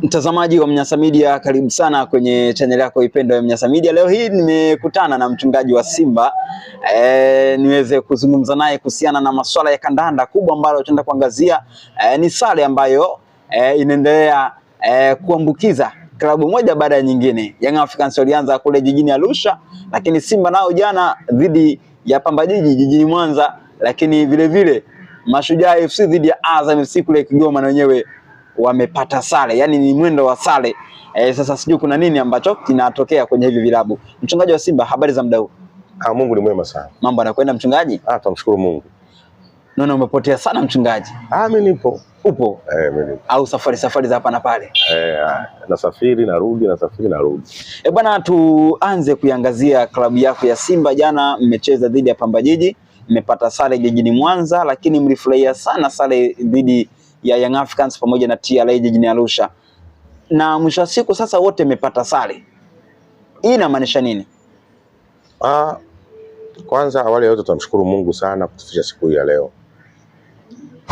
Mtazamaji wa Mnyasa Media, karibu sana kwenye channel yako ipendwa ya Mnyasa Media. Leo hii nimekutana na mchungaji wa Simba niweze kuzungumza naye kuhusiana na masuala ya kandanda kubwa ambalo tutaenda kuangazia. Ni sare ambayo inaendelea kuambukiza klabu moja baada ya nyingine. Young Africans walianza kule jijini Arusha, lakini Simba nao jana dhidi ya Pamba Jiji jijini Mwanza, lakini vile vile Mashujaa FC dhidi ya Azam FC kule Kigoma na wenyewe wamepata sare, yani ni mwendo wa sare. Sasa sijui kuna nini ambacho kinatokea kwenye hivi vilabu. Mchungaji wa Simba, habari za muda huu? Mungu ni mwema sana. Mambo yanakwenda mchungaji? Tumshukuru Mungu. Naona umepotea sana mchungaji. Mimi nipo. Upo? Mimi nipo. Au safari za hapa na pale? Nasafiri narudi, nasafiri narudi. Bwana, tuanze kuiangazia klabu yako ya Simba. Jana mmecheza dhidi ya Pamba Jiji, mmepata sare jijini Mwanza, lakini mlifurahia sana sare dhidi ya Young Africans pamoja na TRA jijini Arusha. Na mwisho wa siku sasa wote mmepata sare. Hii inamaanisha nini? Kwanza awali yote tunamshukuru Mungu sana kutufikisha siku hii ya leo.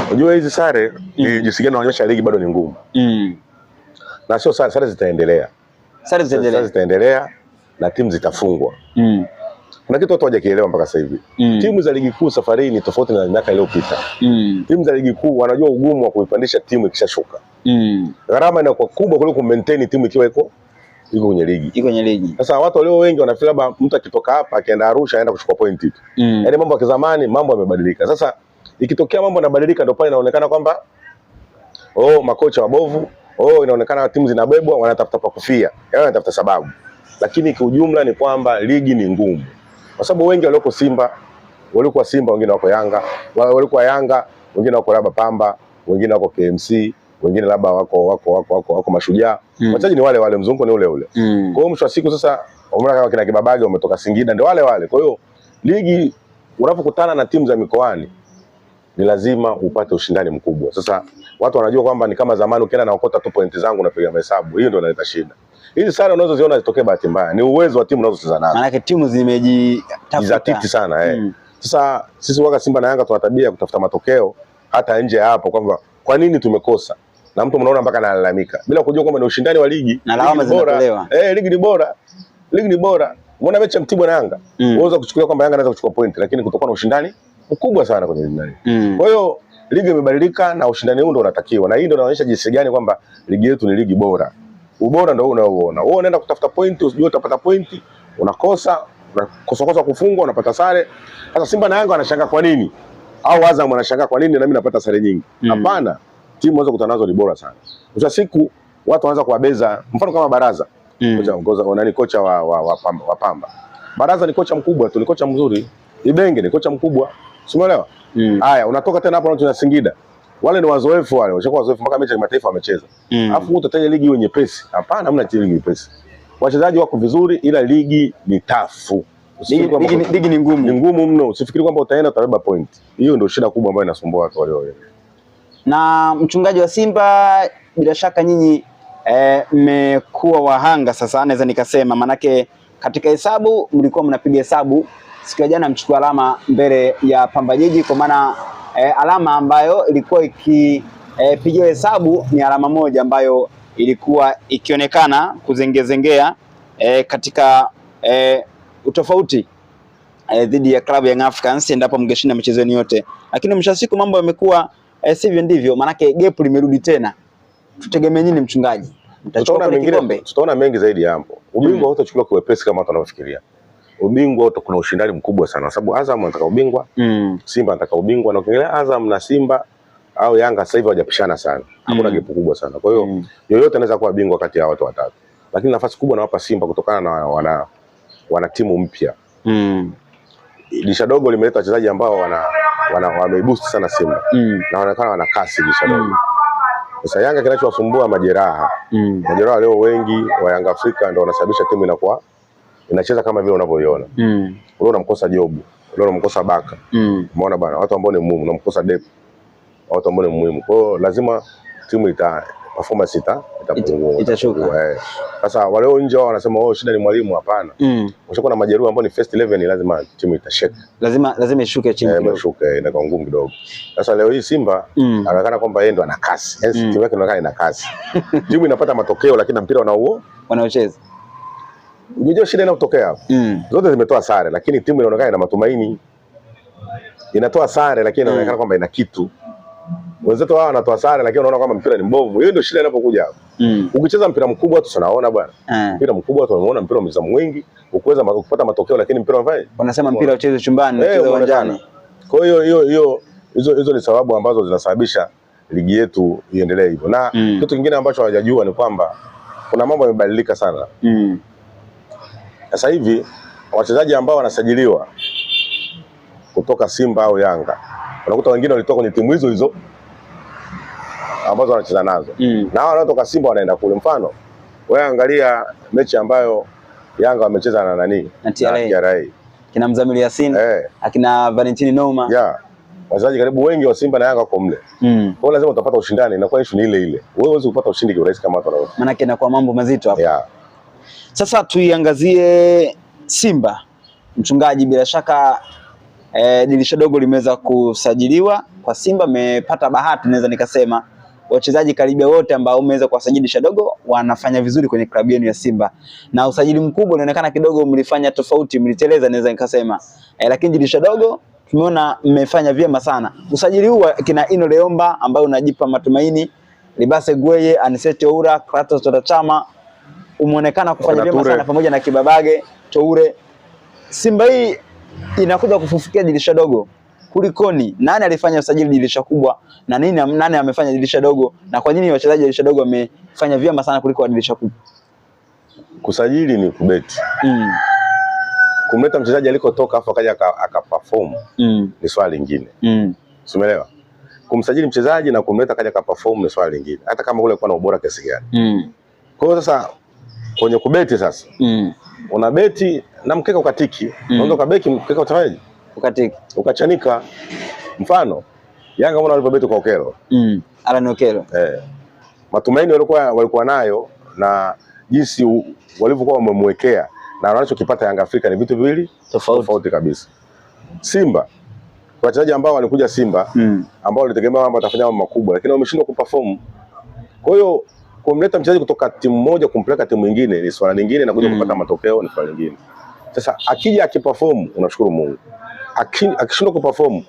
Unajua hizi sare ni jinsi gani inaonyesha ligi bado ni ngumu. Na sio sare zitaendelea. Sare zitaendelea na timu zitafungwa. Kuna kitu watu hawajakielewa mpaka sasa hivi. Timu za ligi kuu safari ni tofauti na miaka iliyopita. Timu za ligi kuu wanajua ugumu wa kuipandisha timu ikishashuka. Gharama inakuwa kubwa kuliko maintain timu ikiwa iko kwenye ligi. Sasa watu walio wengi wanafikiri labda mtu akitoka hapa akienda Arusha aenda kuchukua point tu. Yaani mambo ya kizamani, mambo yamebadilika. Sasa ikitokea mambo yanabadilika ndio pale inaonekana kwamba makocha wabovu, inaonekana timu zinabebwa, wanatafuta pa kufia. Yaani wanatafuta sababu. Lakini kiujumla ni kwamba ligi ni ngumu. Kwa sababu wengi walikuwa Simba, wengine wako Yanga, walikuwa Yanga, wengine wako labda Pamba, wengine wako KMC, wengine labda wako Mashujaa. Wachezaji ni wale mzunguko ni ule. Kwa hiyo mwisho wa siku sasa umeona kama kina Kibabage wametoka Singida ndio wale. Kwa hiyo ligi unapokutana na timu za mikoani ni lazima upate ushindani mkubwa. Sasa watu wanajua kwamba ni kama zamani ukienda na ukota tu pointi zangu unapiga mahesabu. Hiyo ndio inaleta shida. Hizi sare unazoziona zitokee bahati mbaya. Ni uwezo wa timu unazocheza nazo. Maana yake timu zimejitafuta sana. Sasa sisi waka Simba na Yanga tuna tabia ya kutafuta matokeo hata nje ya hapo kwamba kwa nini tumekosa. Na mtu mnaona mpaka analalamika bila kujua kwamba ni ushindani wa ligi. Na lawama zinatolewa. Ligi ni bora. Umeona mechi ya Mtibwa na Yanga? Unaweza kuchukulia kwamba Yanga anaweza kuchukua point lakini kutokana na ushindani mkubwa sana kwenye ligi. Kwa hiyo ligi imebadilika na ushindani huu ndio unatakiwa. Na hii ndio inaonyesha jinsi gani kwamba ligi yetu ni ligi bora. Ubora ndio unaoona. Wewe unaenda kutafuta point, usijue utapata point, unakosa kufungwa, unapata sare. Sasa Simba na Yanga wanashangaa kwa nini? Au Azam wanashangaa kwa nini na mimi napata sare nyingi? Hapana. Timu unaweza kukutana nazo ni bora sana. Kwa siku watu wanaanza kuwabeza, mfano kama Baraza. Kocha wa Pamba. Baraza ni kocha mkubwa, tu ni kocha mzuri. Ibenge ni kocha mkubwa. Umeelewa? Haya, unatoka tena hapo na Singida. Wale ni wazoefu wale, washakuwa wazoefu mpaka mechi ya kimataifa wamecheza. Alafu utataja ligi iwe nyepesi. Hapana, hamna ligi nyepesi. Wachezaji wako vizuri ila ligi ni tafu. Ligi ni ngumu. Ni ngumu mno. Usifikiri kwamba utaenda utabeba point. Hiyo ndio shida kubwa ambayo inasumbua watu walio wengi. Na mchungaji wa Simba, bila shaka nyinyi mmekuwa wahanga sasa naweza nikasema, manake katika hesabu mlikuwa mnapiga hesabu siku ya jana mchukua alama mbele ya Pamba Jiji, kwa maana alama ambayo ilikuwa ikipiga hesabu ni alama moja ambayo ilikuwa ikionekana kuzengezengea katika utofauti dhidi ya klabu ya Young Africans endapo mngeshinda michezo yote. Lakini mwisho wa siku mambo yamekuwa sivyo ndivyo, manake gap limerudi tena. Tutegemee nini mchungaji? Tutaona mengi zaidi hapo. Ubingwa hutachukuliwa kwa wepesi kama watu wanavyofikiria. Ubingwa kuna ushindani mkubwa sana kwa sababu Azam anataka ubingwa, Simba anataka ubingwa, na ukiangalia Azam na Simba au Yanga sasa hivi hawajapishana sana. Hakuna gap kubwa sana. Kwa hiyo yoyote anaweza kuwa bingwa kati ya watu watatu. Lakini nafasi kubwa nawapa Simba kutokana na wana timu mpya. Dirisha dogo limeleta wachezaji ambao wameboost sana Simba. Na wanaonekana wana kasi dirisha dogo. Sasa Yanga kinachowasumbua majeraha. Majeraha leo wengi wa Yanga Afrika ndio wanasababisha timu inakuwa inacheza kama vile unavyoiona. Leo unamkosa Jobu, leo unamkosa Baka. Umeona bana, watu ambao ni muhimu, unamkosa Dep. Watu ambao ni muhimu. Kwa hiyo lazima timu performance itapungua, itashuka. Sasa wale nje wao wanasema wao shida ni mwalimu. Hapana, ushakuwa na majeruhi ambao ni first 11, lazima timu itashake, lazima ishuke chini kidogo, ishuke, inakuwa ngumu kidogo. Sasa leo hii Simba anaonekana kwamba yeye ndo ana kasi, yani timu yake inaonekana ina kasi timu inapata matokeo, lakini mpira wanaocheza unajua shida inayotokea hapo. Zote zimetoa sare, lakini timu inaonekana ina matumaini. Inatoa sare lakini inaonekana kwamba ina kitu. Wenzetu wao wanatoa sare lakini unaona kwamba mpira ni mbovu. Hiyo ndio shida inapokuja hapo. Ukicheza mpira mkubwa tu tunaona bwana. Mpira mkubwa tu tunaona mpira mzamo mwingi, ukuweza kupata matokeo, lakini mpira unafanya. Wanasema mpira ucheze chumbani, ucheze uwanjani. Kwa hiyo hizo ni sababu ambazo zinasababisha ligi yetu iendelee hivyo. Na kitu kingine ambacho hawajajua ni kwamba kuna mambo yamebadilika sana. Sasa hivi wachezaji ambao wanasajiliwa kutoka Simba au Yanga, unakuta wengine walitoka kwenye timu hizo ambazo wanacheza nazo. Na hao wanatoka Simba wanaenda kule. Mfano, wewe angalia mechi ambayo Yanga wamecheza na nani? Na TRA. Kina Mzamili Yasin, akina Valentini Noma. Wachezaji karibu wengi wa Simba na Yanga wako mle. Kwa hiyo lazima utapata ushindani, inakuwa issue ni ile ile. Wewe huwezi kupata ushindi kwa urahisi kama watu wanaona. Maana yake inakuwa mambo mazito hapo. Sasa tuiangazie Simba. Mchungaji, bila shaka dirisha dogo limeweza kusajiliwa kwa Simba. Mmepata bahati, naweza nikasema wachezaji karibia wote ambao umeweza kuwasajili dirisha dogo wanafanya vizuri kwenye klabu yenu ya Simba, na usajili mkubwa unaonekana kidogo mlifanya tofauti, mliteleza naweza nikasema, lakini dirisha dogo tumeona mmefanya vyema sana. Usajili huu kina Ino Leomba ambao unajipa matumaini, Libase Gweye, Anisete Oura, Kratos Chama umeonekana kufanya vyema sana, pamoja na Kibabage Toure. Simba hii inakuja kufufukia dirisha dogo. Kulikoni? Nani alifanya usajili dirisha kubwa na nani amefanya dirisha dogo, na kwa nini wachezaji dirisha dogo wamefanya vyema sana kuliko dirisha kubwa? Kusajili ni kubeti. Kumleta mchezaji alikotoka afu akaja akaperform ni swali lingine. Umeelewa? Kumsajili mchezaji na kumleta akaja akaperform ni swali lingine, hata kama ule alikuwa na ubora kiasi gani. Kwa hiyo sasa kwenye kubeti sasa, una beti na mkeka ukatiki. Unaweza kubeki mkeka utafanyaje? Ukatiki, ukachanika. Mfano, Yanga mbona walipobeti kwa Okelo? Alan Okelo. Matumaini walikuwa nayo na jinsi walivyokuwa wamemwekea na wanachokipata Yanga Afrika ni vitu viwili tofauti kabisa. Simba, wachezaji ambao walikuja Simba ambao walitegemea kwamba watafanya mambo makubwa, lakini wameshindwa kuperform. Kwa hiyo kumleta mchezaji kutoka timu moja kumpeleka timu nyingine ni swala lingine, na kuja kupata matokeo ni swala lingine. Sasa akija akiperform unashukuru Mungu. Akishindwa kuperform,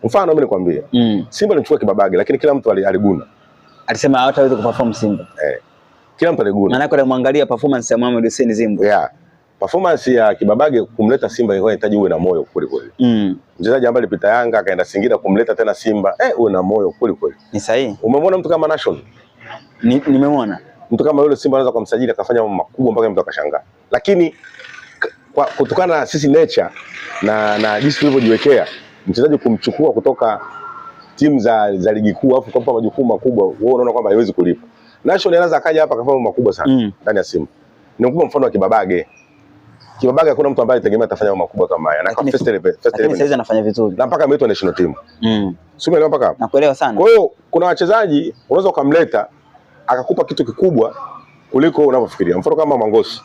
mfano mimi nikwambie, Simba alimchukua Kibabage lakini kila mtu aliguna. Alisema hawataweza kuperform Simba. Kila mtu aliguna. Maana yake anamwangalia performance ya Mohamed Hussein Zimbo. Performance ya Kibabage kumleta Simba ilikuwa inahitaji uwe na moyo kweli kweli. Mchezaji ambaye alipita Yanga akaenda Singida kumleta tena Simba, uwe na moyo kweli kweli. Ni sahihi. Umemwona mtu kama Nation? Nimemwona. Mtu kama yule Simba anaweza kumsajili akafanya mambo makubwa mpaka mtu akashangaa. Lakini kutokana na sisi nature na jinsi tulivyojiwekea, mchezaji kumchukua kutoka timu za ligi kuu afu kumpa majukumu makubwa, wewe unaona kwamba haiwezi kulipa. Nation anaweza akaja hapa akafanya mambo makubwa sana ndani ya Simba. Nimekupa mfano wa Kibabage. Kibabage hakuna mtu ambaye ategemea atafanya mambo makubwa kama haya. Na first level sasa anafanya vizuri. Na mpaka ameitwa national team. Sio leo mpaka hapo. Nakuelewa sana. Kwa hiyo kuna wachezaji unaweza ukamleta akakupa kitu kikubwa kuliko unavyofikiria. Mfano kama Mangosi.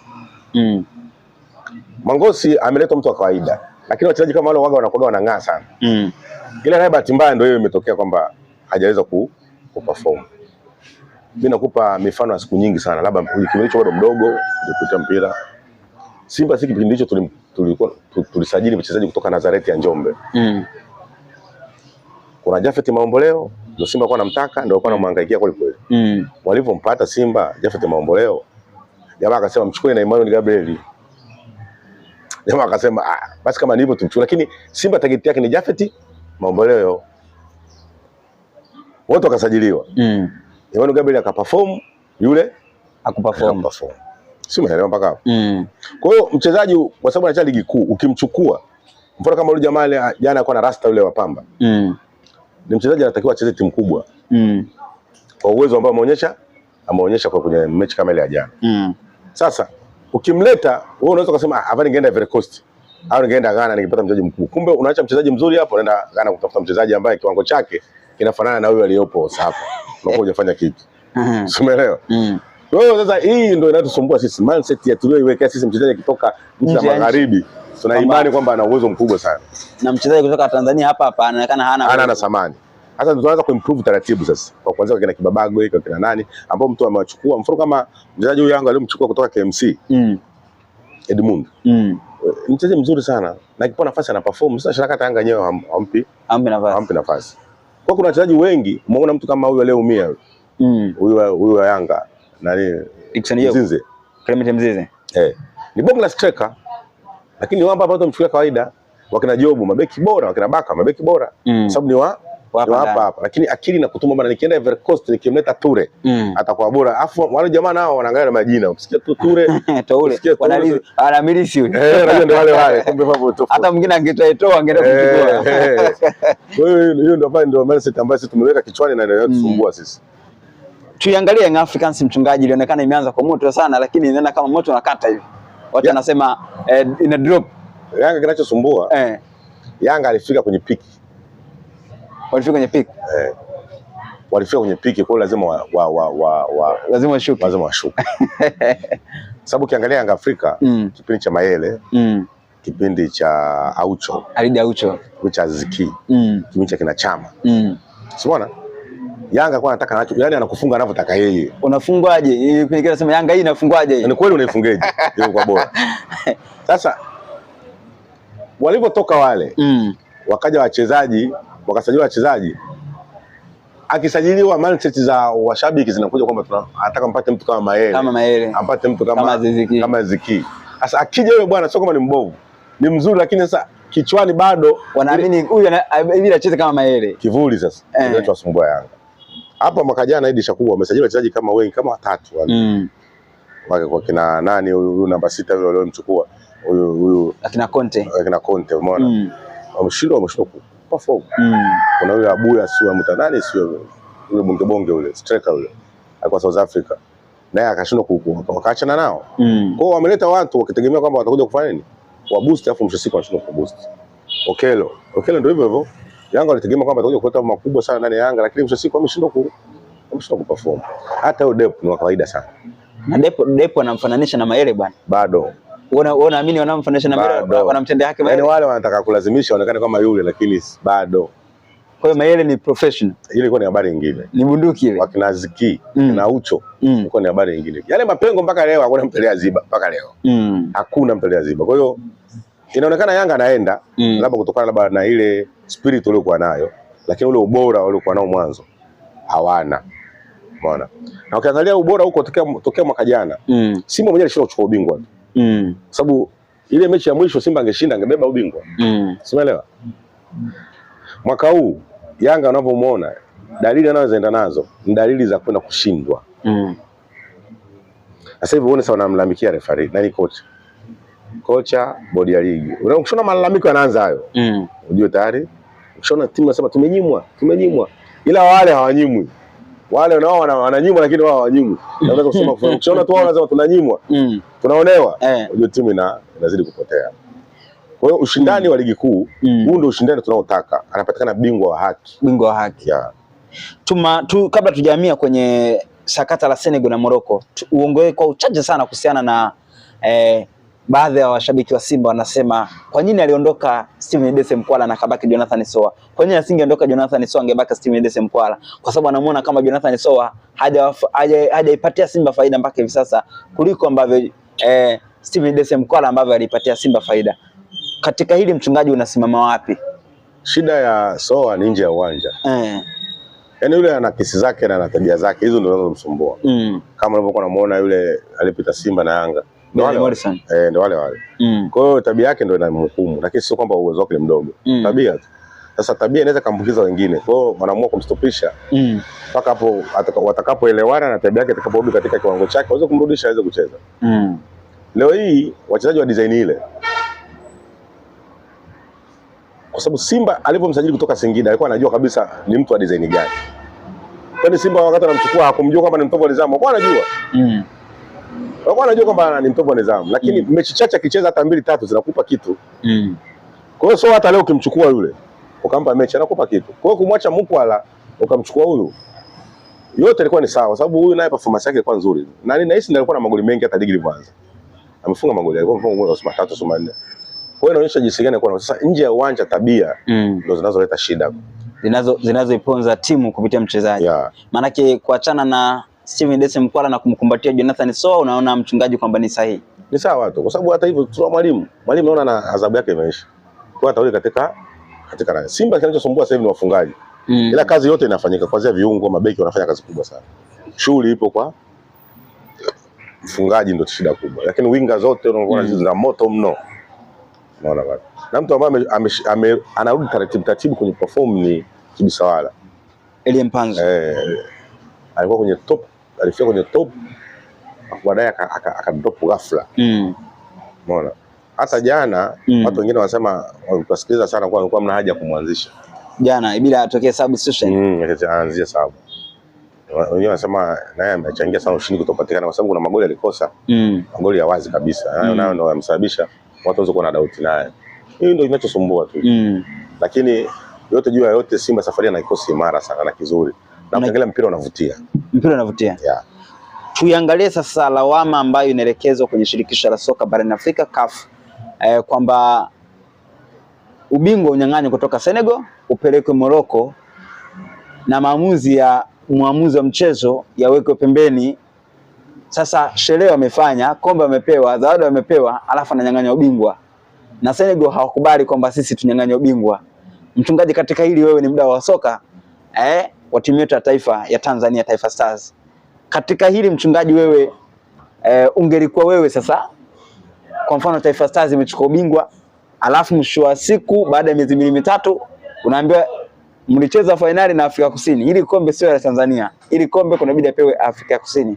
Mangosi ameleta mtu wa kawaida, lakini wachezaji kama wale wanakuwa wanang'aa sana. Ile naye bahati mbaya ndio hiyo imetokea kwamba hajaweza kuperform. Mimi nakupa mifano ya siku nyingi sana, labda kipindi hicho bado mdogo ulipita mpira. Simba kipindi hicho tulisajili wachezaji kutoka Nazareti ya Njombe. Kuna Jafet Maomboleo, ndio Simba kwa namtaka, ndio kwa anamhangaikia kweli kweli. Walipompata Simba Jafet Maomboleo, jamaa akasema mchukue na Emmanuel Gabriel. Jamaa akasema basi kama ndivyo tumchukue, lakini Simba target yake ni Jafet Maomboleo. Wote wakasajiliwa. Emmanuel Gabriel akaperform, yule akuperform. Si umeelewa mpaka hapo? Kwa hiyo mchezaji kwa sababu anacheza ligi kuu ukimchukua, mfano kama yule jamaa jana alikuwa na Rasta yule wa Pamba. Ni mchezaji anatakiwa acheze timu kubwa. Kwa uwezo ambao ameonyesha kwa kwenye mechi kama ile ya jana. Sasa ukimleta wewe unaweza kusema hapa ningeenda Ivory Coast au ningeenda Ghana ningepata mchezaji mkubwa. Kumbe unaacha mchezaji mzuri hapo unaenda Ghana kutafuta mchezaji ambaye kiwango chake kinafanana na huyo aliyopo hapa. Unakuwa hujafanya kitu. Umeelewa? Kwa hiyo sasa hii ndio inatusumbua sisi, mindset ya tulioiwekea sisi. Mchezaji akitoka nchi za magharibi tuna imani kwamba ana uwezo mkubwa sana, na mchezaji kutoka Tanzania hapa anaonekana hana thamani. Sasa tunaanza kuimprove taratibu sasa, kwa kuanza kwa kina Kibabagwe, kwa kina nani ambao mtu amewachukua, mfano kama mchezaji huyu Yanga aliyomchukua kutoka KMC Edmund, mchezaji mzuri sana na akipewa nafasi ana perform. Sasa shirika Yanga yenyewe hampi nafasi. Kwa kuna wachezaji wengi, umeona mtu kama huyu aliyeumia huyu wa Yanga nani, Mzize, Clement Mzize, ni bonge la striker, lakini wao hapa mchukulia kawaida. Wakina Jobu mabeki bora, wakina Baka mabeki bora, sababu ni hapa, lakini akili na kutuma bana. Nikienda Ivory Coast nikimleta Toure atakuwa bora, afu wale jamaa nao wanaangalia na majina, ukisikia tu Toure wanamilisi huyo, unajua ndio wale kumbe mambo tofauti. Hata mwingine angetoa angeenda kuchukua. Kwa hiyo ndio mindset ambayo sisi tumeweka kichwani na ndio inatusumbua sisi. Tuiangalie Young Africans, mchungaji, ilionekana imeanza kwa moto sana, lakini inaenda kama moto unakata hivi. Watu wanasema ina drop. Yanga kinachosumbua Yanga alifika kwenye peak. Walifika kwenye peak. Walifika kwenye peak, kwa lazima lazima washuke. Lazima washuke. Sababu ukiangalia Yanga Afrika kipindi cha Mayele, kipindi cha Aucho, Alidi Aucho, kipindi cha Ziki, kipindi cha kina Chama. Unaona? Yanga kwa anataka anacho, yani anakufunga anavyotaka yeye. Unafungwaje? Kile nasema Yanga hii inafungwaje? Ni kweli unaifungeje? Hiyo kwa bora. Sasa walipotoka wale wakaja wachezaji, wakasajiliwa wachezaji, akisajiliwa mindset za washabiki zinakuja kwamba tunataka mpate mtu kama Mayele, ampate mtu kama Ziki. Sasa akija yule bwana sio kama ni mbovu, ni mzuri, lakini sasa kichwani bado wanaamini huyu hivi anacheza kama Mayele. Kivuli sasa ndio wasumbua Yanga. Hapa mwaka jana Idi Shakubu wamesajili wachezaji kama wengi kama watatu wale. Kwa kina nani huyu namba 6 yule aliyomchukua huyu akina Conte umeona? Wameshindwa perform. Kuna yule Abuya sio mtanani sio yule bonge yule striker yule alikuwa South Africa. Naye akashindwa wakaachana nao. Kwa hiyo wameleta watu wakitegemea kwamba watakuja kufanya nini? Wa boost, afu mshosiko wanashindwa ku boost. Okelo ndio hivyo. Yanga walitegemea kwamba watakuja kuleta makubwa sana ndani ya Yanga, lakini mshosiko wameshindwa ku perform. Hata huyo Depo ni wa kawaida sana. Na Depo anamfananisha na Mayele bwana. Bado. Unaamini wanamfananisha na Mayele, wanamtendea haki Mayele? Yaani wale wanataka kulazimisha waonekane kama yule, lakini bado. Kwa hiyo Mayele ni professional. Ile ilikuwa ni habari nyingine. Ni bunduki ile. Wakina Ziki, na Ucho, ilikuwa ni habari nyingine. Yale mapengo mpaka leo hakuna mpelea ziba mpaka leo. Hakuna mpelea ziba. Kwa hiyo inaonekana Yanga anaenda labda kutokana labda na ile spirit waliokuwa nayo, lakini ule ubora waliokuwa nao mwanzo hawana. Umeona? Na ukiangalia ubora huko tokea mwaka jana, Simba mwenyewe alishinda kuchukua ubingwa. Sababu ile mechi ya mwisho Simba angeshinda angebeba ubingwa. Umeelewa? Mwaka huu Yanga unavyomuona, dalili anazoenda nazo ni dalili za kwenda kushindwa. Sasa hivi uone sawa, namlalamikia referee na ni kocha bodi ya ligi. Unaona malalamiko yanaanza hayo. Unajua tayari ukishaona timu nasema tumenyimwa, ila wale hawanyimwi. Wale nao wananyimwa, lakini wao hawanyimwi. Na unaweza kusema ukishaona tu wao wanasema tunanyimwa, tunaonewa, unajua timu inazidi kupotea. Kwa hiyo ushindani wa ligi kuu, huu ndio ushindani tunaotaka. Anapatikana bingwa wa haki. Kabla tujahamia kwenye sakata la Senegal na Morocco, uongoe kwa uchache sana kuhusiana na baadhi ya washabiki wa Simba wanasema kwa nini aliondoka Steven Dese Mkwala na kabaki Jonathan Soa? Kwa nini asingeondoka Jonathan Soa angebaki Steven Dese Mkwala? Kwa sababu anamuona kama Jonathan Soa hajaipatia Simba faida mpaka hivi sasa kuliko ambavyo Steven Dese Mkwala ambavyo alipatia Simba faida. Katika hili mchungaji unasimama wapi? Shida ya Soa ni nje ya uwanja. Yaani yule ana kesi zake na ana tabia zake, hizo ndio zinazomsumbua. Kama unavyokuwa unamuona yule alipita Simba na Yanga. Ndio wale. Kwa hiyo tabia yake ndio inamhukumu, lakini sio kwamba uwezo wake ni mdogo. Tabia tu. Sasa tabia inaweza kumbukiza wengine. Kwa hiyo wanaamua kumstopisha. Mpaka hapo watakapoelewana na tabia yake itakaporudi katika kiwango chake, waweze kumrudisha aweze kucheza. Leo hii wachezaji wa design ile, kwa sababu Simba alipomsajili kutoka Singida alikuwa anajua kabisa ni mtu wa design gani. Kwani Simba wakati anamchukua hakumjua kwamba ni mtovu wa nidhamu, alikuwa anajua. Alikuwa anajua kwamba ni mtovu wa nidhamu, lakini mechi chache akicheza hata 2-3 zinakupa kitu. Kwa hiyo sio hata leo ukimchukua yule ukampa mechi anakupa kitu. Kwa hiyo kumwacha Mkwala ukamchukua huyu, yote ilikuwa ni sawa, sababu huyu naye performance yake ilikuwa nzuri. Na nahisi ndio alikuwa na magoli mengi hata ligi ilipoanza. Amefunga magoli, alikuwa amefunga magoli 3 au 4. Kwa hiyo inaonyesha jinsi gani kwa sasa nje ya uwanja tabia ndio zinazoleta shida. Zinazoiponza timu kupitia mchezaji. Yeah. Maanake kuachana na Steven Dese Mkwala na kumkumbatia Jonathan Soa, unaona mchungaji kwamba ni sahihi. Ni sawa tu, kwa sababu hata hivyo tuna mwalimu naona na adhabu yake imeisha. Kwa hata yule katika Simba kinachosumbua sasa hivi ni wafungaji. Ila kazi yote inafanyika kuanzia viungo, mabeki wanafanya kazi kubwa sana. Shughuli ipo kwa mfungaji ndio shida kubwa. Lakini winga zote unaona zina moto mno. Unaona bado. Na mtu ambaye anarudi taratibu kwenye perform ni Kibisawala. Elie Mpanzu. Alikuwa kwenye top, alifika kwenye top. Baadaye akadrop ghafla. Unaona? Hata jana watu wengine wanasema walisikiliza sana kwa alikuwa mna haja kumwanzisha. Jana bila atokee substitution. Aanzie sababu. Wengine wanasema naye amechangia sana ushindi kutopatikana kwa sababu kuna magoli alikosa. Magoli ya wazi kabisa. Nayo ndio yamsababisha watu waweze kuwa na doubt naye. Hii ndio kinachosumbua tu. Lakini yote juu ya yote Simba safari na kikosi imara sana na kizuri. Na ukiangalia mpira unavutia. Mpira unavutia. Yeah. Tuiangalie sasa lawama ambayo inaelekezwa kwenye shirikisho la soka barani Afrika CAF, kwamba ubingwa unyang'anywa kutoka Senegal upelekwe Morocco na maamuzi wa mchezo yawekwe pembeni. Sasa sherehe wamefanya, kombe wamepewa, zawadi wamepewa, alafu ananyang'anywa ubingwa. Na Senegal hawakubali kwamba sisi tunyang'anywe ubingwa. Mchungaji, katika hili wewe ni mdau wa soka wa timu yetu ya taifa ya Tanzania Taifa Stars. Katika hili mchungaji, wewe ungelikuwa wewe sasa, kwa mfano Taifa Stars imechukua ubingwa, alafu mwisho wa siku baada ya miezi 2-3 unaambiwa mlicheza finali na Afrika Kusini. Hili kombe sio la Tanzania. Hili kombe kunabidi apewe Afrika Kusini.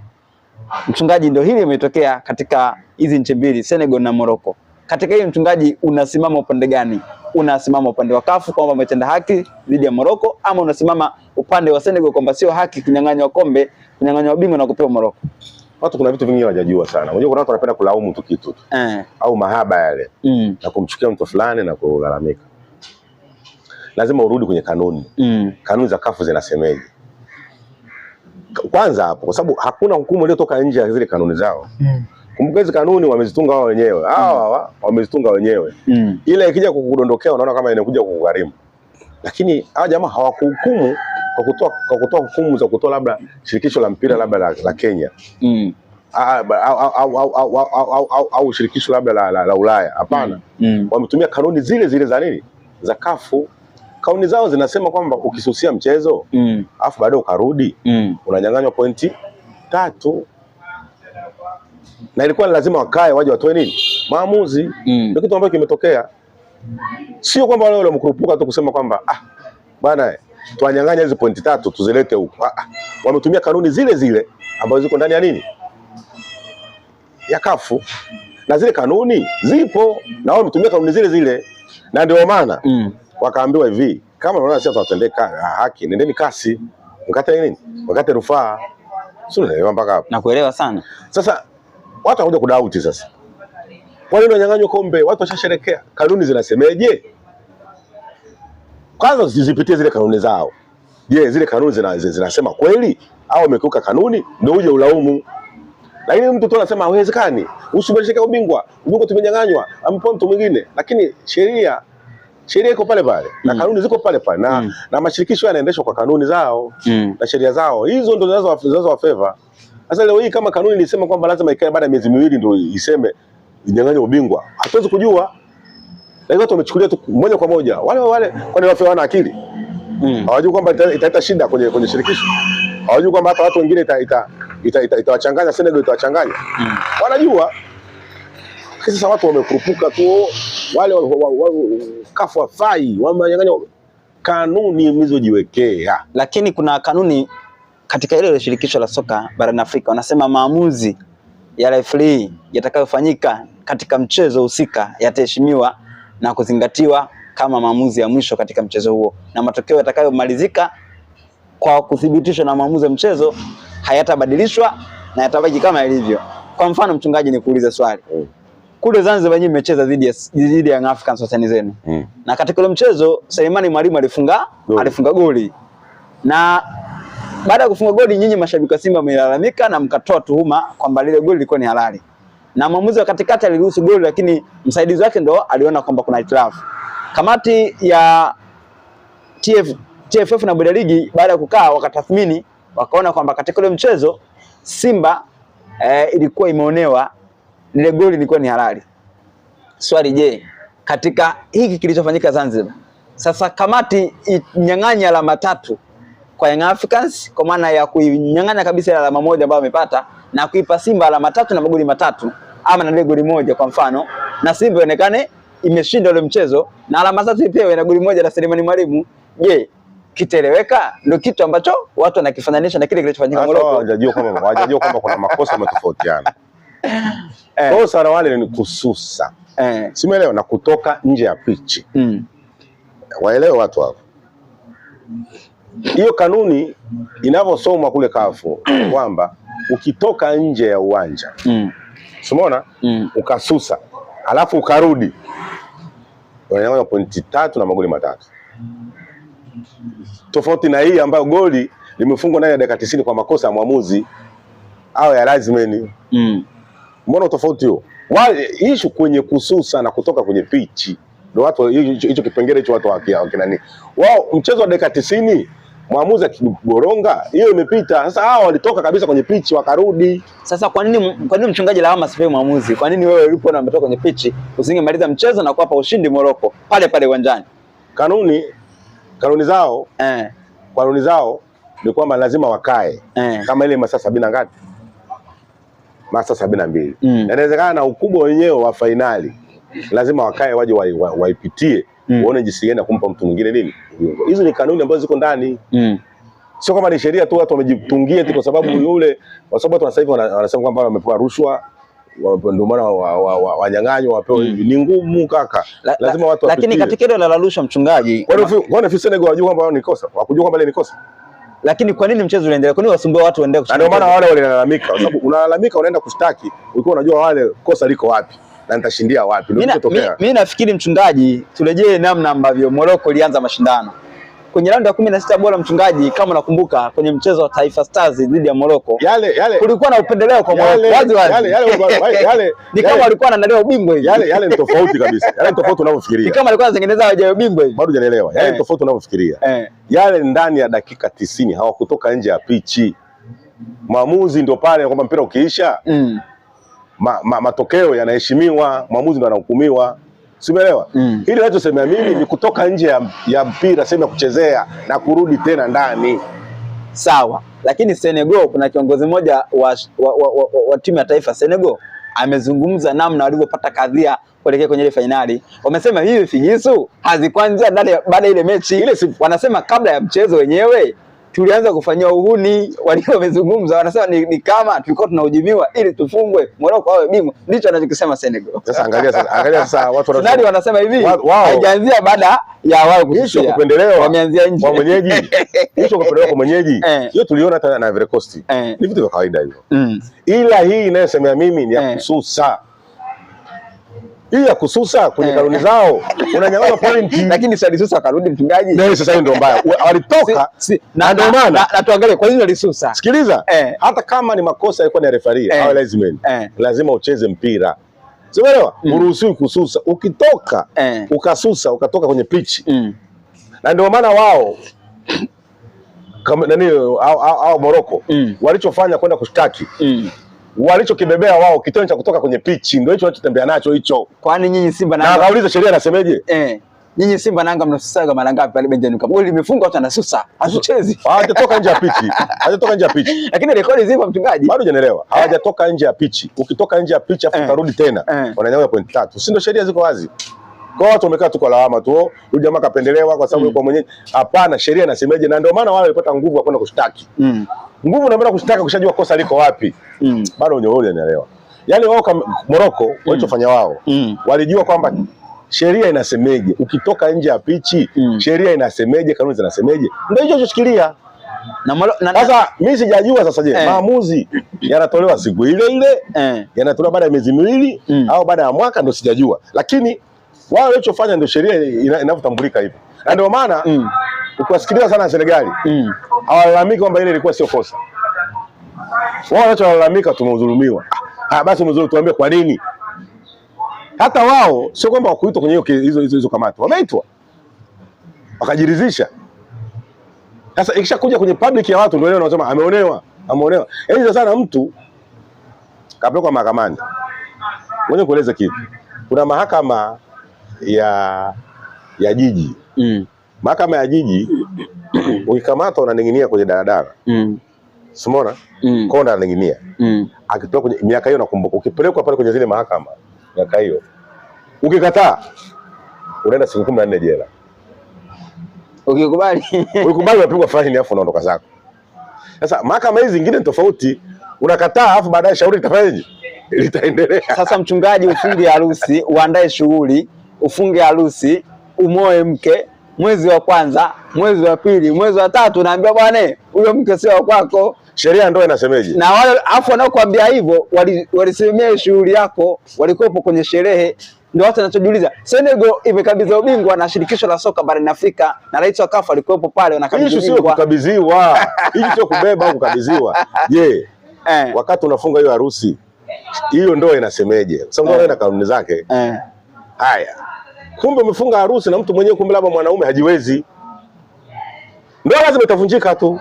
Mchungaji, ndio hili imetokea katika hizi nchi mbili, Senegal na Morocco. Katika hili mchungaji, unasimama upande gani? Unasimama upande wa CAF kwamba umetenda haki dhidi ya Morocco, ama unasimama upande wa Senegal kwamba sio haki kunyang'anywa kombe, kunyang'anywa ubingwa na kupewa Morocco? Watu kuna vitu vingi hawajajua sana. Unajua kuna watu wanapenda kulaumu tu kitu tu. Au mahaba yale. Na kumchukia mtu fulani na kulalamika. Lazima urudi kwenye kanuni. Kanuni za CAF zinasemeje? Kwanza hapo, kwa sababu hakuna hukumu iliyotoka nje ya zile kanuni zao. Kumbuka hizo kanuni wamezitunga wao wenyewe. Hawa wamezitunga wenyewe. Ile ikija kukudondokea unaona kama inakuja kukugharimu. Lakini hawa jamaa hawakuhukumu kwa kutoa hukumu za kutoa labda shirikisho la mpira labda la Kenya. Au shirikisho labda la Ulaya. Hapana. Wametumia kanuni zile zile za nini? Za CAF. Kauni zao zinasema kwamba ukisusia mchezo afu baadaye ukarudi unanyang'anywa pointi 3. Na ilikuwa lazima wakae waje watoe nini? Maamuzi. Ndio kitu ambacho kimetokea. Sio kwamba wale wamekurupuka tu kusema kwamba bwana tuanyang'anya hizo pointi 3 tuzilete huko. Wametumia kanuni zile zile ambazo ziko ndani ya nini? Ya CAF. Na zile kanuni zipo na wao wametumia kanuni zile zile. Na ndio maana wakaambiwa hivi, kama unaona sasa tunatendeka haki, nendeni kasi. Mkate nini? Mkate rufaa. Sio unaelewa mpaka hapo. Nakuelewa sana. Sasa watu wanakuja kudauti sasa. Wale wanyang'anywa kombe, watu washasherekea. Kanuni zinasemeje? Kwanza zipitie zile kanuni zao. Je, zile kanuni zinasema kweli au wamekiuka kanuni ndio uje ulaumu? Lakini mtu tu anasema haiwezekani. Usibadilishike ubingwa tumenyang'anywa, ampewa mtu mwingine. Lakini sheria iko pale pale na kanuni ziko pale pale na mashirikisho yanaendeshwa kwa kanuni zao na sheria zao. Hizo ndio zinazo favor. Sasa leo hii kama kanuni ilisema kwamba lazima ikae baada ya miezi 2 ndio iseme inyang'anywe ubingwa, hatuwezi kujua. Lakini watu wamechukulia tu moja kwa moja. Wale kwani wafia wana akili? Hawajui kwamba italeta shida kwenye shirikisho. Hawajui kwamba hata watu wengine itawachanganya, Senegal itawachanganya. Wanajua. Sasa watu wamekurupuka tu, wale CAF wafai, wamenyang'anya kanuni mlizojiwekea. Lakini kuna kanuni katika ile shirikisho la soka barani Afrika, wanasema maamuzi ya referee yatakayofanyika katika mchezo husika yataheshimiwa na kuzingatiwa kama maamuzi ya mwisho katika mchezo huo, na matokeo yatakayomalizika kwa kuthibitishwa na maamuzi ya mchezo hayatabadilishwa na yatabaki kama yalivyo. Kwa mfano mchungaji, nikuulize swali. Kule Zanzibar nyinyi mmecheza dhidi ya Young Africans watani zenu. Na katika ule mchezo Selemani Mwalimu alifunga goli. Na baada ya kufunga goli nyinyi mashabiki wa Simba mmelalamika na mkatoa tuhuma kwamba lile goli lilikuwa ni halali. Na mwamuzi wa katikati aliruhusu goli, lakini msaidizi wake ndo aliona kwamba kuna hitilafu. Kamati ya TFF na bodi ya ligi baada ya kukaa wakatathmini, wakaona kwamba katika ule mchezo Simba ilikuwa imeonewa, lile goli lilikuwa ni halali. Swali, je, katika hiki kilichofanyika Zanzibar, sasa kamati inyang'anya alama 3 kwa Young Africans, kwa maana ya kuinyang'anya kabisa alama moja ambayo amepata na kuipa Simba alama 3 na magoli 3, ama na goli 1 kwa mfano, na Simba ionekane imeshinda ule mchezo na alama 3 pia ina goli 1 na Selemani Mwalimu. Je, kitaeleweka? Ndio kitu ambacho watu wanakifananisha na kile kilichofanyika Morocco. Hawajajua kwamba kuna makosa yametofautiana. Kosa la wale ni kususa. Simeelewa, na kutoka nje ya pichi. Waelewe watu hapo. Hiyo kanuni inavyosomwa kule kafu kwamba ukitoka nje ya uwanja, umeona, ukasusa, alafu ukarudi, unanyang'anywa pointi 3 na magoli 3. Tofauti na hii ambayo goli limefungwa ndani ya dakika 90 kwa makosa ya mwamuzi au ya lazimeni. Mbona tofauti hiyo? Wale issue kwenye kususa na kutoka kwenye pichi ndio watu hicho kipengele hicho watu wakina nini. Wao mchezo wa dakika 90 mwamuzi akiboronga hiyo imepita. Sasa hao walitoka kabisa kwenye pichi wakarudi. Sasa kwa nini mchungaji lawama sipewi mwamuzi? Kwa nini wewe ulipo na umetoka kwenye pichi usingemaliza mchezo na kuwapa ushindi Morocco pale pale uwanjani? Kanuni zao ni kwamba lazima wakae kama ile masaa 70 ngapi? Masaa 72. Inawezekana na ukubwa wenyewe wa fainali lazima wakae waje waipitie uone jinsi gani kumpa mtu mwingine nini. Hizo ni kanuni ambazo ziko ndani. Sio kama ni sheria tu watu wamejitungia tu kwa sababu yule, kwa sababu watu sasa hivi wanasema kwamba wamepewa rushwa ndio maana wanyang'anywa wapewe hivi. Ni ngumu kaka. Lazima watu wapitie. Lakini katika ile la rushwa mchungaji, wana Senegal wajua kwamba wao ni kosa. Wakujua kwamba ile ni kosa. Lakini kwa nini mchezo unaendelea? Kwa nini wasumbue watu waendelee kushtaki? Ndio maana wale walilalamika kwa sababu unalalamika unaenda kushtaki ukiwa unajua wale kosa liko wapi na nitashindia wapi. Ndio kutokea. Mimi nafikiri mchungaji, turejee namna ambavyo Morocco ilianza mashindano. Kwenye raundi ya 16 bora mchungaji, kama unakumbuka kwenye mchezo wa Taifa Stars dhidi ya Morocco, kulikuwa na upendeleo kwa Morocco wazi. Ni kama walikuwa wanadai ubingwa hivi. Yale ni tofauti kabisa. Yale ni tofauti unavyofikiria. Ni kama walikuwa wanatengeneza waje ubingwa hivi. Bado hujanielewa. Yale ni tofauti unavyofikiria. Yale ndani ya dakika 90 hawakutoka nje ya pichi. Maamuzi ndio pale kwamba mpira ukiisha matokeo yanaheshimiwa, maamuzi ndio yanahukumiwa. Simeelewa? Hili ninachosema mimi ni kutoka nje ya mpira, sema kuchezea na kurudi tena ndani. Sawa. Lakini Senegal, kuna kiongozi mmoja wa timu ya taifa Senegal amezungumza namna walivyopata kadhia kuelekea kwenye ile finali. Wamesema hivi figisu hazikuanzia ndani baada ile mechi. Ile wanasema kabla ya mchezo wenyewe tulianza kufanyia uhuni. Walio wamezungumza wanasema ni kama tulikuwa tunahujumiwa ili tufungwe Morocco awe bingwa. Ndicho anachokisema Senegal. Sasa angalia sasa watu wanasema hivi haijaanzia baada ya wao kushia. Hicho kupendelewa wameanzia nje kwa mwenyeji. Hicho kupendelewa kwa mwenyeji. Hiyo tuliona hata na Ivory Coast. Ni vitu vya kawaida hivyo. Ila hii inayosema mimi ni ya kususa. Hii ya kususa kwenye kanuni zao unanyang'anya pointi. Lakini sasa Lisusa akarudi mchungaji. Ndio sasa hiyo ndio mbaya. Walitoka na ndio maana na tuangalie kwa nini Lisusa. Sikiliza, hata kama ni makosa yalikuwa ni referee au lazima lazima ucheze mpira. Umeelewa? Uruhusiwi kususa. Ukitoka ukasusa ukatoka kwenye pitch. Na ndio maana wao kama nani au Morocco walichofanya kwenda kushtaki walichokibebea wao kitendo cha kutoka kwenye pitch ndio hicho wanachotembea nacho hicho. Kwani nyinyi Simba na kauliza sheria inasemeje? Nyinyi Simba na Yanga mnasusaga mara ngapi pale Benjamin Mkapa? Goli limefungwa watu wanasusa. Hatuchezi. Hawajatoka nje ya pitch. Hawajatoka nje ya pitch. Lakini rekodi zipo mchungaji. Bado hujanielewa. Hawajatoka nje ya pitch. Ukitoka nje ya pitch afu utarudi tena wananyang'anya point 3. Si ndio sheria ziko wazi? Kwa watu wamekaa tu kwa lawama tu. Huyu jamaa kapendelewa kwa sababu yuko mwenyewe. Hapana, sheria inasemeje? Na ndio maana wale walipata nguvu ya kwenda kushtaki. Nguvu na kwenda kushtaki kushajua kosa liko wapi. Bado hujanielewa. Yaani wao Morocco walichofanya wao walijua kwamba sheria inasemeje, ukitoka nje ya pichi sheria inasemeje, kanuni zinasemeje, ndio hicho choshikilia. Sasa mimi sijajua sasa, je, maamuzi yanatolewa siku ile ile yanatolewa baada ya miezi miwili au baada ya mwaka, ndio sijajua, lakini wao walichofanya ndio sheria inavyotambulika hivyo. Na ndio maana ukiwasikiliza sana Senegali hawalalamiki kwamba ile ilikuwa sio kosa. Wao wanacholalamika tumedhulumiwa. Basi mzuri tuambie kwa nini. Hata wao sio kwamba wakuitwa kwenye hizo kamati. Wameitwa. Wakajiridhisha. Sasa ikishakuja kwenye public ya watu ndio leo wanasema ameonewa. Yaani sana mtu kapelekwa mahakamani. Ngoja kueleza kitu. Kuna mahakama ya jiji. Mahakama ya jiji ukikamatwa unaning'inia kwenye daladala. Simona? Konda ananing'inia. Akitoka kwenye miaka hiyo nakumbuka ukipelekwa pale kwenye zile mahakama miaka hiyo. Ukikataa unaenda siku 14 jela. Ukikubali unapigwa faini afu unaondoka zako. Sasa mahakama hizi zingine ni tofauti. Unakataa afu baadaye shauri litafanyaje? Litaendelea. Sasa mchungaji, ufunge harusi, uandae shughuli, ufunge harusi, umoe mke, mwezi wa kwanza, mwezi wa pili, mwezi wa tatu naambia bwana huyo mke sio wa kwako. Sheria ndio inasemeje? Na wale afu wanaokuambia hivyo walisemea shughuli yako, walikuwepo kwenye sherehe. Ndio watu wanachojiuliza. Senegal imekabidhiwa ubingwa na shirikisho la soka barani Afrika na rais wa CAF alikuwepo pale wanakabidhiwa. Hiyo sio kukabidhiwa. Hii sio kubeba au kukabidhiwa. Wakati unafunga hiyo harusi, hiyo ndio inasemeje? Kwa sababu ndio ina kanuni zake. Haya. Kumbe umefunga harusi na mtu mwenyewe kumbe labda mwanaume hajiwezi. Ndio lazima itavunjika tu.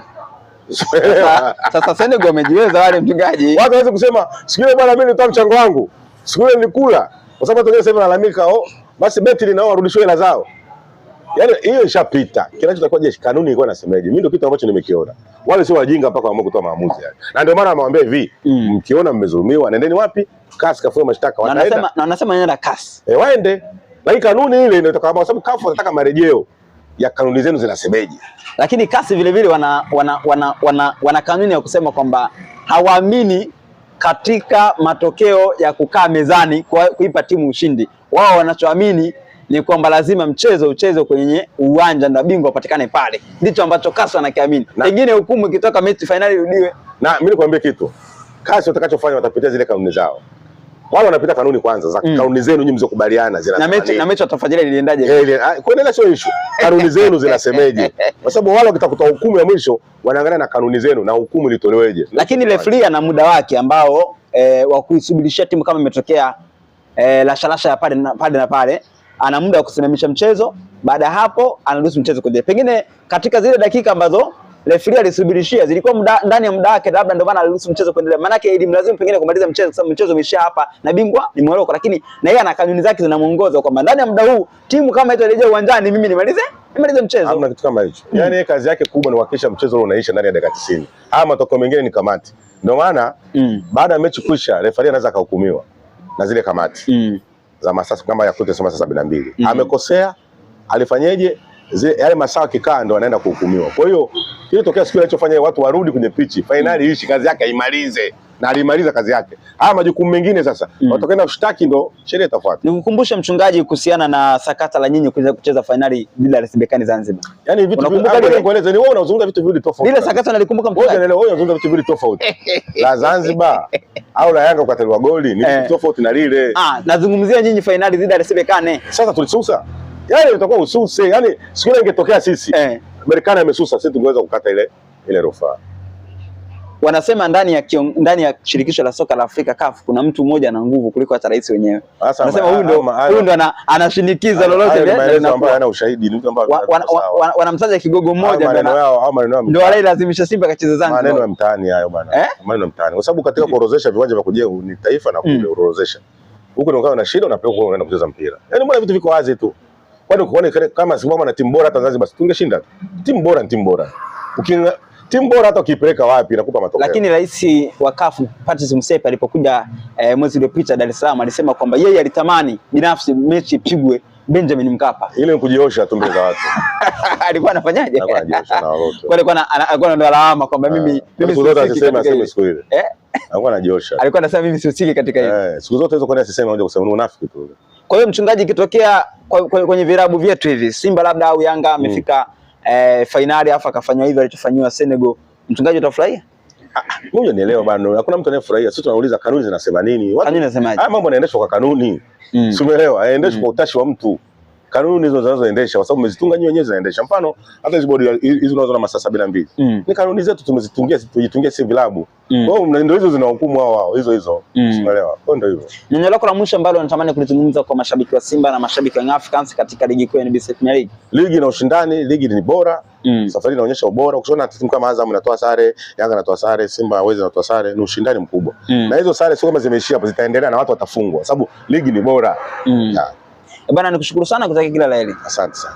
Sasa Senegal wamejiweza wale mchungaji. Watu waweze kusema, siku ile bwana mimi nitoa mchango wangu. Siku ile nilikula. Kwa sababu watu sasa wanalalamika, basi beti linao warudishwe hela zao. Yaani hiyo ishapita. Kinachotakuwa je, kanuni ilikuwa inasemeje? Mimi ndio kitu ambacho nimekiona. Wale sio wajinga mpaka waamue kutoa maamuzi yani. Na ndio maana amwambia hivi, mkiona mmezulumiwa nendeni wapi? CAS kafua mashtaka wataenda. Na anasema nenda CAS. Waende. Lakini kanuni ile ndio kwa sababu CAF wanataka marejeo ya kanuni zenu zinasemeje. Lakini CAS vile vile wana kanuni ya kusema kwamba hawaamini katika matokeo ya kukaa mezani kuipa timu ushindi. Wao wanachoamini ni kwamba lazima mchezo uchezwe kwenye uwanja na bingwa upatikane pale. Ndicho ambacho CAS wanakiamini. Pengine hukumu ikitoka mechi finali irudiwe. Na mimi nikwambie kitu. CAS watakachofanya watapitia zile kanuni zao. Wao wanapita kanuni kwanza za kanuni zenu nyinyi mzokubaliana zinasema. Na mechi watafuatilia iliendaje? Kuendelea sio issue. Kanuni zenu zinasemeje? Kwa sababu wale wakitaka kutoa hukumu ya mwisho wanaangalia na kanuni zenu na hukumu ilitoleweje. Lakini referee ana muda wake ambao wa kuisubirishia timu kama imetokea lashalasha ya pale na pale, ana muda wa kusimamisha mchezo. Baada ya hapo anaruhusu mchezo kuendelea. Pengine katika zile dakika ambazo referee alisubirishia zilikuwa ndani ya muda wake, labda ndio maana aliruhusu mchezo kuendelea. Maana yake ilimlazimu pengine kumaliza mchezo kwa sababu mchezo umeisha hapa na bingwa ni Morocco, lakini na yeye ana kanuni zake zinamuongoza kwamba ndani ya muda huu timu kama hiyo irejea uwanjani, mimi nimalize mchezo. Hamna kitu kama hicho. Yaani kazi yake kubwa ni kuhakikisha mchezo ule unaisha ndani ya dakika 90. Haya matokeo mengine ni kamati. Ndio maana baada ya mechi kuisha referee anaweza kuhukumiwa na zile kamati za masaa kama ya kote sema 72. Amekosea, alifanyeje? Yale masaa kikaa ndo anaenda kuhukumiwa. Kwa hiyo ile tokea siku alichofanya watu warudi kwenye pichi, finali ishi kazi yake aimalize, na alimaliza kazi yake. Haya majukumu mengine sasa watakwenda kushtaki, ndo sheria itafuata. Nikukumbusha mchungaji kuhusiana na sakata la nyinyi kucheza finali bila RS Berkane Zanzibar. Yaani vitu vile kueleza ni wewe unazungumza vitu viwili tofauti. Ile sakata nalikumbuka mchungaji. Wewe unazungumza vitu viwili tofauti. La Zanzibar au la Yanga kukataliwa goli ni vitu tofauti na lile. Nazungumzia nyinyi finali dhidi ya RS Berkane. Sasa tulisusa. Yaani itakuwa ususe. Yaani siku ile ingetokea sisi Berkane amesusa, sisi tungeweza kukata ile rufaa. Wanasema ndani ya shirikisho la soka la Afrika CAF kuna mtu mmoja ana nguvu kuliko hata rais wenyewe. Wanasema huyu ndo anashinikiza lolote ile ambayo hana ushahidi, ni mtu ambaye wanamtaja kigogo mmoja ndio wale lazimisha Simba kacheza Zanzibar. Maneno ya mtaani hayo bwana. Maneno ya mtaani. Kwa sababu katika kuorozesha viwanja vya kujenga ni taifa na kule kuorozesha. Huko ndio na shida unapeleka unaenda kucheza mpira. Yaani mbona vitu viko wazi tu. Kwani kuone kama Simba na timu bora hata Zanzibar tungeshinda. Timu bora ni timu bora. Timu bora hata ukipeleka wapi inakupa matokeo. Lakini rais wa CAF Patrice Motsepe alipokuja mwezi uliopita Dar es Salaam alisema kwamba yeye alitamani binafsi mechi ipigwe Benjamin Mkapa. Ile ni kujiosha tu mbele za watu. Alikuwa anafanyaje? Alikuwa anajiosha na watu. Alikuwa ndo alama kwamba mimi siku zote asiseme siku ile. Alikuwa anajiosha. Alikuwa anasema mimi sihusiki katika hilo. Siku zote hizo kwa nini asiseme moja kusema ni unafiki tu. Kwa hiyo mchungaji, kitokea kwenye virabu vyetu hivi Simba labda au Yanga amefika finali afa akafanywa hivyo alichofanywa Senegal, mchungaji utafurahia? Mimi nielewa bado. Hakuna mtu anayefurahia. Sisi tunauliza kanuni zinasema nini? Kanuni zinasemaje? Haya mambo yanaendeshwa kwa kanuni. Umeelewa? Yaendeshwa kwa utashi wa mtu. kanuni hizo zinazoendesha, kwa sababu mmezitunga nyinyi wenyewe zinaendesha. Mfano hata hizo bodi hizo unazoona masaa 72 ni kanuni zetu tumezitungia, tujitungie si vilabu. Kwa hiyo ndio hizo zinahukumu wao hizo. Unaelewa? Kwa ndio hivyo. Neno lako la mwisho ambalo natamani kulizungumza kwa mashabiki wa Simba na mashabiki wa Young Africans katika ligi kuu ya NBC Premier League. Ligi na ushindani, ligi ni bora. Safari inaonyesha ubora. Ukiona timu kama Azam inatoa sare, Yanga inatoa sare, Simba hawezi inatoa sare, ni ushindani mkubwa. Na hizo sare sio kama zimeishia hapo, zitaendelea na watu watafungwa sababu ligi ni bora. Bana, nikushukuru sana, kutakia kila la heri. Asante sana.